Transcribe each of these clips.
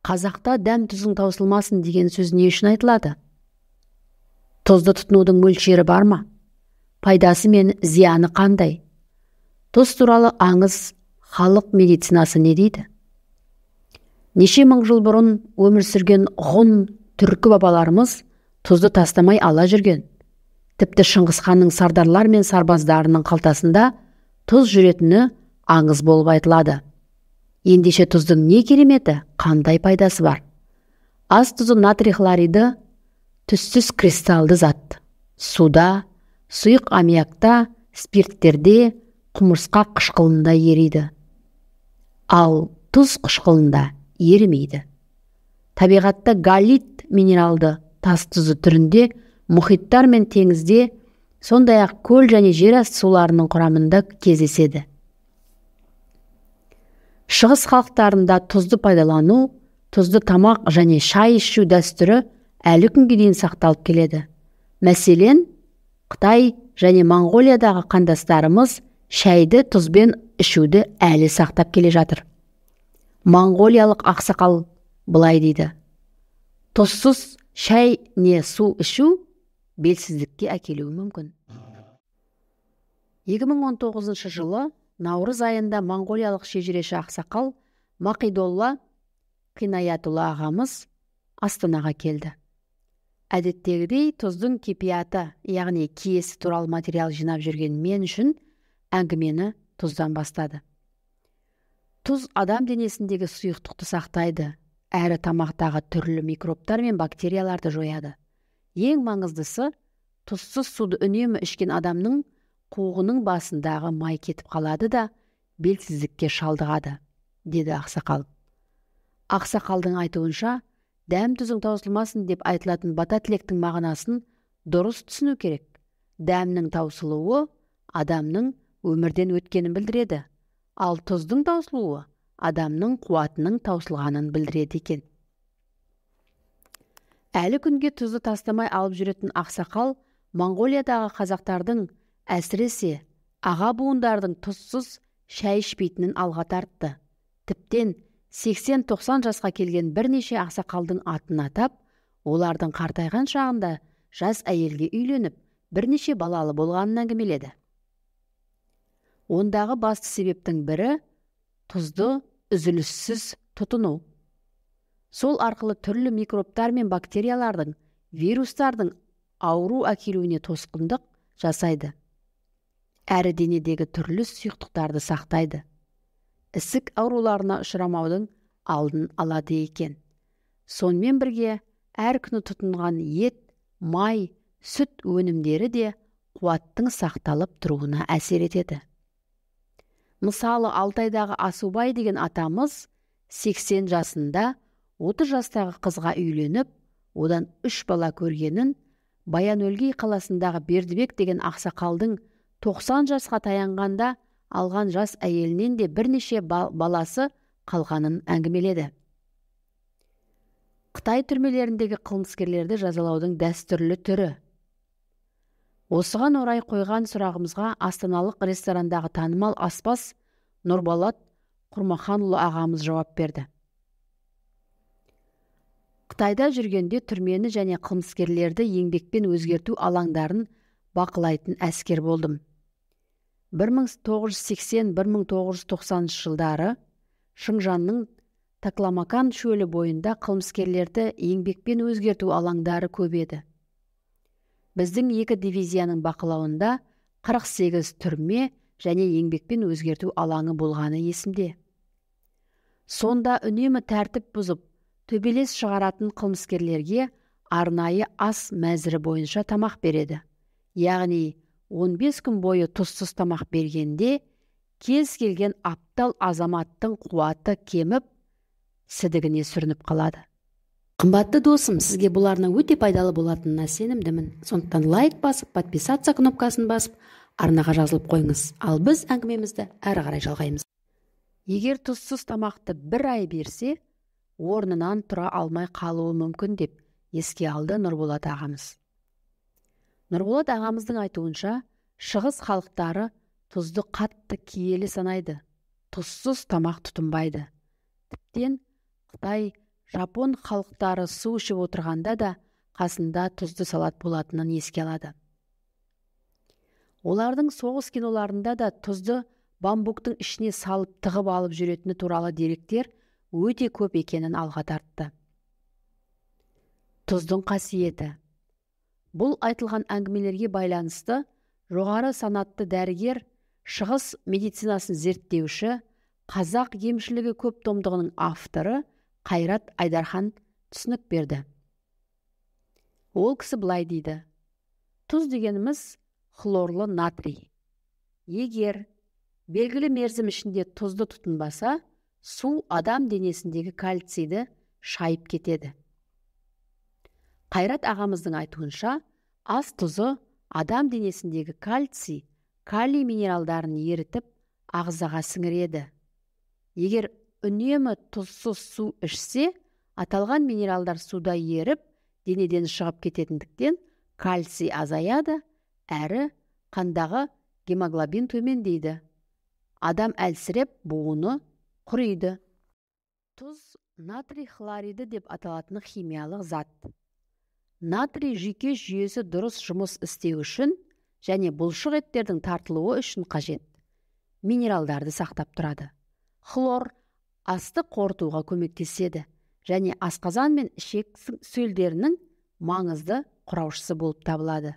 Қазақта дәм тұзың таусылмасын деген сөз не үшін айтылады? Тұзды тұтынудың мөлшері бар ма? Пайдасы мен зияны қандай? Тұз туралы аңыз, халық медицинасы не дейді? Неше мың жыл бұрын өмір сүрген ғұн түркі бабаларымыз тұзды тастамай ала жүрген. Тіпті Шыңғыс ханның сардарлар мен сарбаздарының қалтасында тұз жүретіні аңыз болып айтылады. Ендеше тұздың не кереметі, қандай пайдасы бар? Ас тұзы натрий хлориді түссіз кристалды зат. Суда, сұйық аммиакта, спирттерде, құмырсқа қышқылында ериді. Ал тұз қышқылында ерімейді. Табиғатта галлит минералды тас тұзы түрінде мұхиттар мен теңізде, сондай-ақ көл және жер асты суларының құрамында кездеседі. Шығыс халықтарында тұзды пайдалану, тұзды тамақ және шай ішу дәстүрі әлі күнге дейін сақталып келеді. Мәселен, Қытай және Моңғолиядағы қандастарымыз шайды тұзбен ішуді әлі сақтап келе жатыр. Моңғолиялық ақсақал былай дейді: тұзсыз шай не су ішу белсіздікке әкелуі мүмкін. 2019 жылы наурыз айында моңғолиялық шежіреші ақсақал Мақидолла Қинаятулла ағамыз Астанаға келді. Әдеттегідей тұздың кепияты, яғни киесі туралы материал жинап жүрген мен үшін әңгімені тұздан бастады. Тұз адам денесіндегі сұйықтықты сақтайды, әрі тамақтағы түрлі микробтар мен бактерияларды жояды. Ең маңыздысы, тұзсыз суды үнемі ішкен адамның қуғының басындағы май кетіп қалады да белсіздікке шалдығады, деді ақсақал. Ақсақалдың айтуынша, дәм тұзың таусылмасын деп айтылатын бата тілектің мағынасын дұрыс түсіну керек. Дәмнің таусылуы адамның өмірден өткенін білдіреді, ал тұздың таусылуы адамның қуатының таусылғанын білдіреді екен. Әлі күнге тұзды тастамай алып жүретін ақсақал Моңғолиядағы қазақтардың, әсіресе аға буындардың тұзсыз шай ішпейтінін алға тартты. Тіптен 80-90 жасқа келген бірнеше ақсақалдың атын атап, олардың қартайған шағында жас әйелге үйленіп, бірнеше балалы болғанын әңгімеледі. Ондағы басты себептің бірі тұзды үзіліссіз тұтыну. Сол арқылы түрлі микробтар мен бактериялардың, вирустардың ауру әкелуіне тосқындық жасайды. Әрі денедегі түрлі сұйықтықтарды сақтайды. Ісік ауруларына ұшырамаудың алдын алады екен. Сонымен бірге, әр күні тұтынған ет, май, сүт өнімдері де қуаттың сақталып тұруына әсер етеді. Мысалы, Алтайдағы Асубай деген атамыз 80 жасында 30 жастағы қызға үйленіп, одан 3 бала көргенін, Баянөлгей қаласындағы Бердібек деген ақсақалдың 90 жасқа таянғанда алған жас әйелінен де бірнеше баласы қалғанын әңгімеледі. Қытай түрмелеріндегі қылмыскерлерді жазалаудың дәстүрлі түрі. Осыған орай қойған сұрағымызға астаналық ресторандағы танымал аспаз Нұрболат Құрмаханұлы ағамыз жауап берді. Қытайда жүргенде түрмені және қылмыскерлерді еңбекпен өзгерту алаңдарын бақылайтын әскер болдым. 1980-1990 жылдары Шыңжанның Такламакан шөлі бойында қылмыскерлерді еңбекпен өзгерту алаңдары көп еді. Біздің 2 дивизияның бақылауында 48 түрме және еңбекпен өзгерту алаңы болғаны есімде. Сонда үнемі тәртіп бұзып, төбелес шығаратын қылмыскерлерге арнайы ас мәзірі бойынша тамақ береді. Яғни 15 күн бойы тұзсыз тамақ бергенде, кез келген аптал азаматтың қуаты кеміп, сідігіне сүрініп қалады. Қымбатты досым, сізге бұларның өте пайдалы болатынына сенімдімін. Сондықтан лайк басып, подписаться кнопкасын басып, арнаға жазылып қойыңыз. Ал біз әңгімемізді әрі қарай жалғаймыз. Егер тұзсыз тамақты 1 ай берсе, орнынан тұра алмай қалуы мүмкін деп еске алды Нұрболат ағамыз. Нұрболат ағамыздың айтуынша, шығыс халықтары тұзды қатты киелі санайды. Тұзсыз тамақ тұтынбайды. Тіптен Қытай Жапон халықтары су ішіп отырғанда да қасында тұзды салат болатынын еске алады. Олардың соғыс киноларында да тұзды бамбуктың ішіне салып тығып алып жүретіні туралы деректер өте көп екенін алға тартты. Тұздың қасиеті. Бұл айтылған әңгімелерге байланысты жоғары санатты дәрігер, шығыс медицинасын зерттеуші, қазақ емшілігі көп томдығының авторы Қайрат Айдархан түсінік берді. Ол кісі былай дейді: тұз дегеніміз хлорлы натрий. Егер белгілі мерзім ішінде тұзды тұтынбаса, су адам денесіндегі кальцийді шайып кетеді. Қайрат ағамыздың айтуынша, ас тұзы адам денесіндегі кальций, калий минералдарын ерітіп, ағзаға сіңіреді. Егер үнемі тұзсыз су ішсе, аталған минералдар суда еріп, денеден шығып кететіндіктен кальций азаяды, әрі қандағы гемоглобин төмендейді. Адам әлсіреп, буыны құриды. Тұз натрий хлориді деп аталатын химиялық зат. Натрий жүйке жүйесі дұрыс жұмыс істеу үшін және бұлшық еттердің тартылуы үшін қажет. Минералдарды сақтап тұрады. Хлор асты қорытуға көмектеседі және асқазан мен ішек сөлдерінің маңызды құраушысы болып табылады.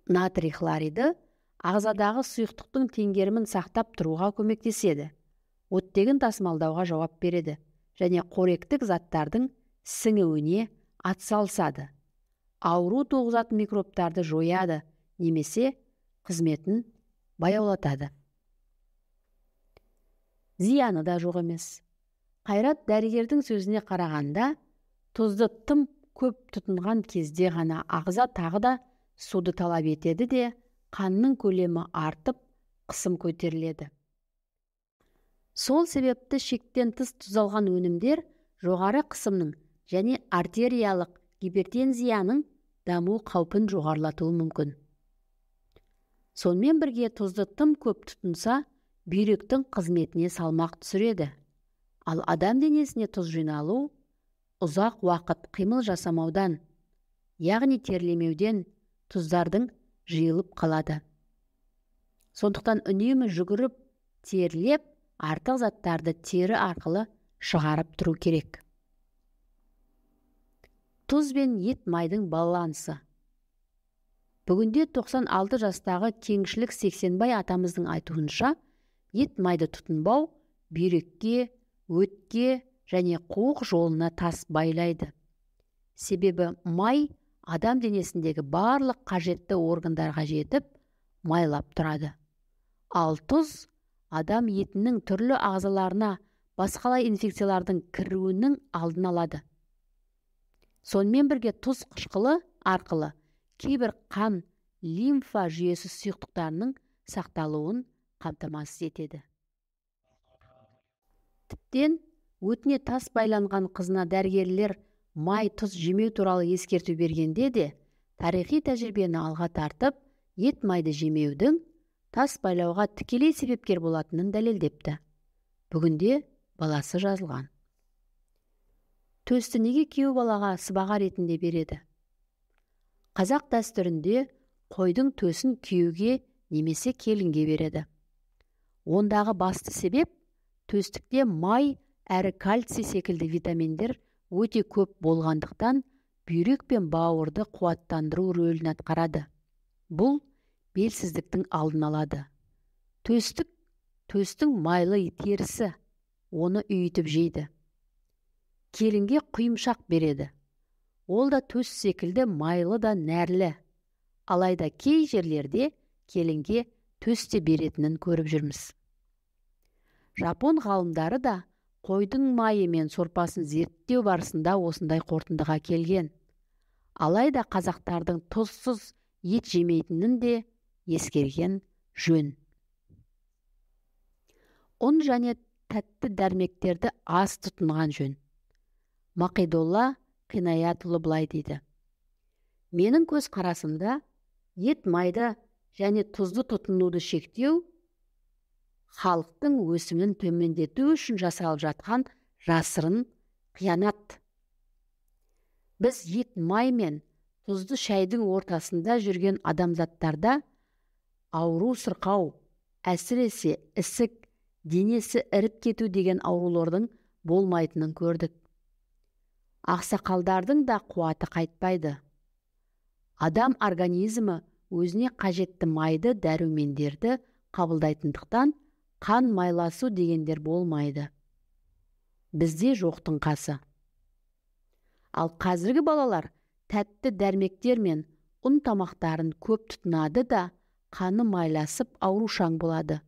Натрий хлориді ағзадағы сұйықтықтың теңгерімін сақтап тұруға көмектеседі. Оттегін тасымалдауға жауап береді және қоректік заттардың сіңуіне атсалысады. Ауру туғызатын микробтарды жояды, немесе қызметін баяулатады. Зияны да жоқ емес. Қайрат дәрігердің сөзіне қарағанда, тұзды тым көп тұтынған кезде ғана ағза тағы да суды талап етеді де, қанның көлемі артып, қысым көтеріледі. Сол себепті шектен тыс тұздалған өнімдер жоғары қысымның және артериялық гипертензияның даму қаупін жоғарылатуы мүмкін. Сонымен бірге тұзды тым көп тұтынса, бүйректің қызметіне салмақ түсіреді. Ал адам денесіне тұз жиналу ұзақ уақыт қимыл жасамаудан, яғни терлемеуден тұздардың жиылып қалады. Сондықтан үнемі жүгіріп, терлеп, артық заттарды тері арқылы шығарып тұру керек. Тұз бен ет майдың балансы. Бүгінде 96 жастағы Кеңшілік Сексенбай атамыздың айтуынша, ет майды тұтынбау бүйрекке, өтке және қуық жолына тас байлайды. Себебі май адам денесіндегі барлық қажетті органдарға жетіп, майлап тұрады. Ал тұз адам етінің түрлі ағзаларына басқалай инфекциялардың кіруінің алдын алады. Сонымен бірге тұз қышқылы арқылы кейбір қан, лимфа жүйесі сұйықтықтарының сақталуын қамтамасыз етеді. Тіптен өтіне тас байланған қызына дәрігерлер май тұз жемеу туралы ескерту бергенде де, тарихи тәжірибені алға тартып, ет майды жемеудің тас байлауға тікелей себепкер болатынын дәлелдепті. Бүгінде баласы жазылған. Төсті неге күйеу балаға сыбаға ретінде береді? Қазақ дәстүрінде қойдың төсін күйеуге немесе келінге береді. Ондағы басты себеп, төстікте май әрі кальций секілді витаминдер өте көп болғандықтан бүйрек пен бауырды қуаттандыру рөлін атқарады. Бұл белсіздіктің алдын алады. Төстің майлы терісі оны үйітіп жейді. Келінге құйымшақ береді. Ол да төс секілді майлы да нәрлі. Алайда кей жерлерде келінге төсте беретінін көріп жүрміз. Жапон ғалымдары да қойдың майы мен сорпасын зерттеу барысында осындай қорытындыға келген. Алайда қазақтардың тұзсыз ет жемейтінін де ескерген жөн. Ұн және тәтті дәрмектерді аз тұтынған жөн. Мақидолла Қинаятұлы былай дейді: менің көз қарасымда ет майды және тұзды тұтынуды шектеу халықтың өсімін төмендету үшін жасалып жатқан жасырын қиянат. Біз ет, май мен тұзды шайдың ортасында жүрген адамзаттарда ауру сырқау, әсіресе ісік, денесі іріп кету деген аурулардың болмайтынын көрдік. Ақсақалдардың да қуаты қайтпайды. Адам организмі өзіне қажетті майды, дәрумендерді қабылдайтындықтан қан майласу дегендер болмайды. Бізде жоқтың қасы. Ал қазіргі балалар тәтті дәрмектер мен ұн тамақтарын көп тұтынады да қаны майласып аурушаң болады.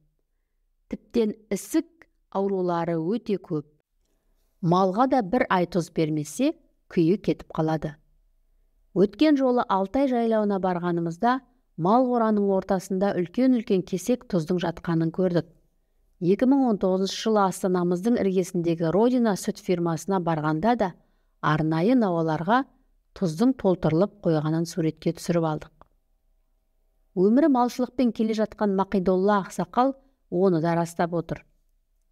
Тіптен ісік аурулары өте көп. Малға да бір ай тұз бермесе, күйі кетіп қалады. Өткен жолы Алтай жайлауына барғанымызда мал қораның ортасында үлкен-үлкен кесек тұздың жатқанын көрдік. 2019 жылы астанамыздың іргесіндегі Родина сүт фирмасына барғанда да арнайы науаларға тұздың толтырылып қойғанын суретке түсіріп алдық. Өмірі малшылықпен келе жатқан Мақидолла ақсақал оны да растап отыр.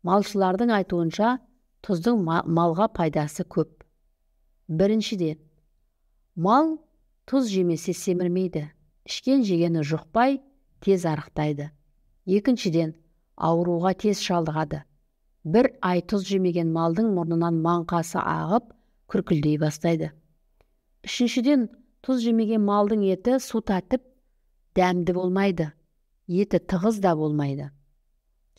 Малшылардың айтуынша тұздың малға пайдасы көп. Біріншіден, мал тұз жемесе семірмейді, ішкен жегені жұқпай, тез арықтайды. Екіншіден, ауруға тез шалдығады. Бір ай тұз жемеген малдың мұрнынан маңқасы ағып, күркілдей бастайды. Үшіншіден, тұз жемеген малдың еті су татып, дәмді болмайды, еті тығыз да болмайды.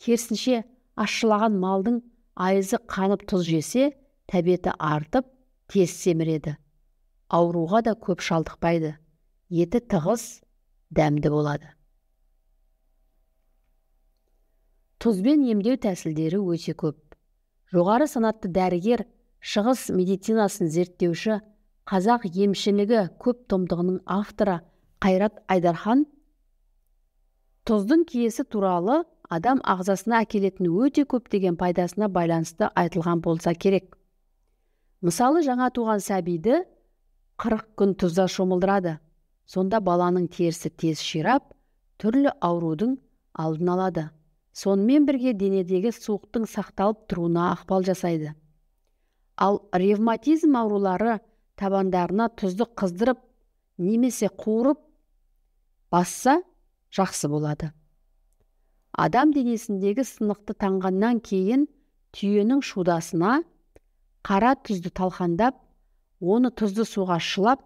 Керісінше, ащылаған малдың айызы қанып тұз жесе, тәбеті артып, тез семіреді. Ауруға да көп шалдықпайды, еті тығыз, дәмді болады. Тұзбен емдеу тәсілдері өте көп. Жоғары санатты дәрігер, шығыс медицинасын зерттеуші, қазақ емшілігі көп томдығының авторы Қайрат Айдархан тұздың киесі туралы адам ағзасына әкелетін өте көптеген пайдасына байланысты айтылған болса керек. Мысалы, жаңа туған сәбиді 40 күн тұзда шомылдырады. Сонда баланың терісі тез ширап, түрлі аурудың алдын алады. Сонымен бірге денедегі суықтың сақталып тұруына ықпал жасайды. Ал ревматизм аурулары табандарына тұзды қыздырып, немесе қуырып басса жақсы болады. Адам денесіндегі сынықты таңғаннан кейін түйенің шудасына қара тұзды талқандап, оны тұзды суға шылап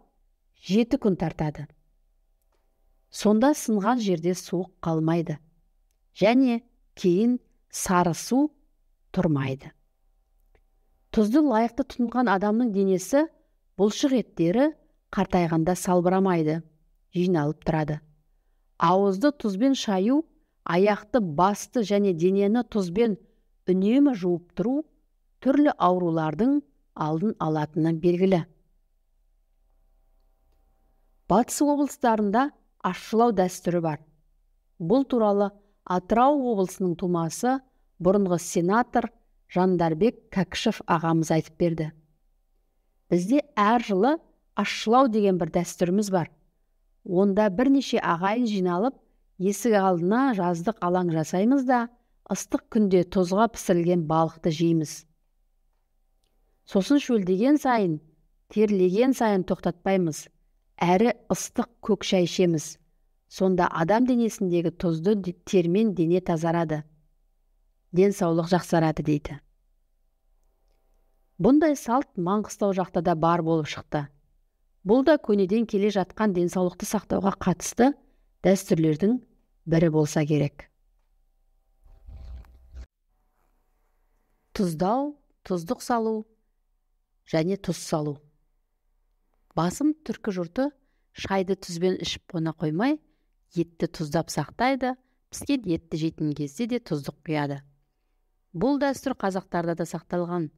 7 күн тартады. Сонда сынған жерде суық қалмайды. Және кейін сары су тұрмайды. Тұзды лайықты тұтынған адамның денесі бұлшық еттері қартайғанда салбырамайды, жиналып тұрады. Ауызды тұзбен шаю, аяқты, басты және денені тұзбен үнемі жуып тұру түрлі аурулардың алдын алатыны белгілі. Батыс облыстарында ащылау дәстүрі бар. Бұл туралы Атырау облысының тумасы, бұрынғы сенатор Жандарбек Кәкішев ағамыз айтып берді. Бізде әр жылы ащылау деген бір дәстүріміз бар. Онда бірнеше ағайын жиналып, есік алдына жаздық алаң жасаймыз да, ыстық күнде тұзға пісірілген балықты жейміз. Сосын шөлдеген сайын, терлеген сайын тоқтатпаймыз. Әрі ыстық көк шай ішеміз. Сонда адам денесіндегі тұзды термен дене тазарады. Денсаулық жақсарады дейді. Бұндай салт Маңғыстау жақта да бар болып шықты. Бұл да көнеден келе жатқан денсаулықты сақтауға қатысты дәстүрлердің бірі болса керек. Тұздау, тұздық салу және тұз салу. Басым түркі жұрты шайды тұзбен ішіп қона қоймай, етті тұздап сақтайды, піскен етті жейтін кезде де тұздық құяды. Бұл дәстүр қазақтарда да сақталған.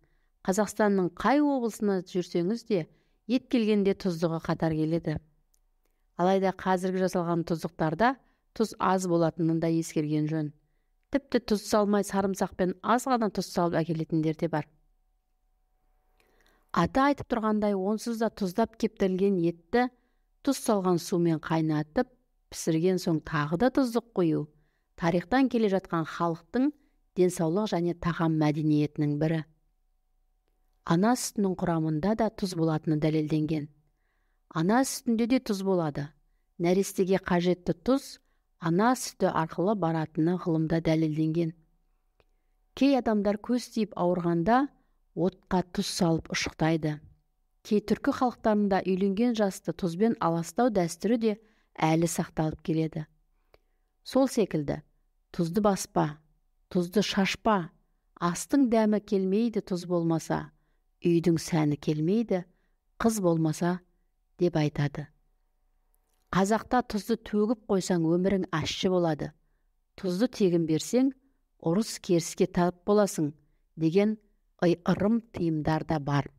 Қазақстанның қай облысына жүрсеңіз де, ет келгенде тұздығы қатар келеді. Алайда қазіргі жасалған тұздықтарда тұз аз болатынын да ескерген жөн. Тіпті тұз салмай сарымсақпен аз ғана тұз салып әкелетіндер де бар. Аты айтып тұрғандай, онсыз да тұздап кептірілген етті тұз салған сумен қайнатып, пісірген соң тағы да тұздық қою тарихтан келе жатқан халықтың денсаулық және тағам мәдениетінің бірі. ана сүтінің құрамында да тұз болатыны дәлелденген. Ана сүтінде де тұз болады. Нәрестеге қажетті тұз ана сүті арқылы баратыны ғылымда дәлелденген. Кей адамдар көз тиіп ауырғанда отқа тұз салып ұшықтайды. Кей түркі халықтарында үйленген жасты тұзбен аластау дәстүрі де әлі сақталып келеді. Сол секілді, тұзды баспа, тұзды шашпа, астың дәмі келмейді тұз болмаса, үйдің сәні келмейді қыз болмаса деп айтады. Қазақта тұзды төгіп қойсаң өмірің ащы болады. Тұзды тегін берсең, ұрыс керіске тап боласың деген ырым тыйымдар да бар.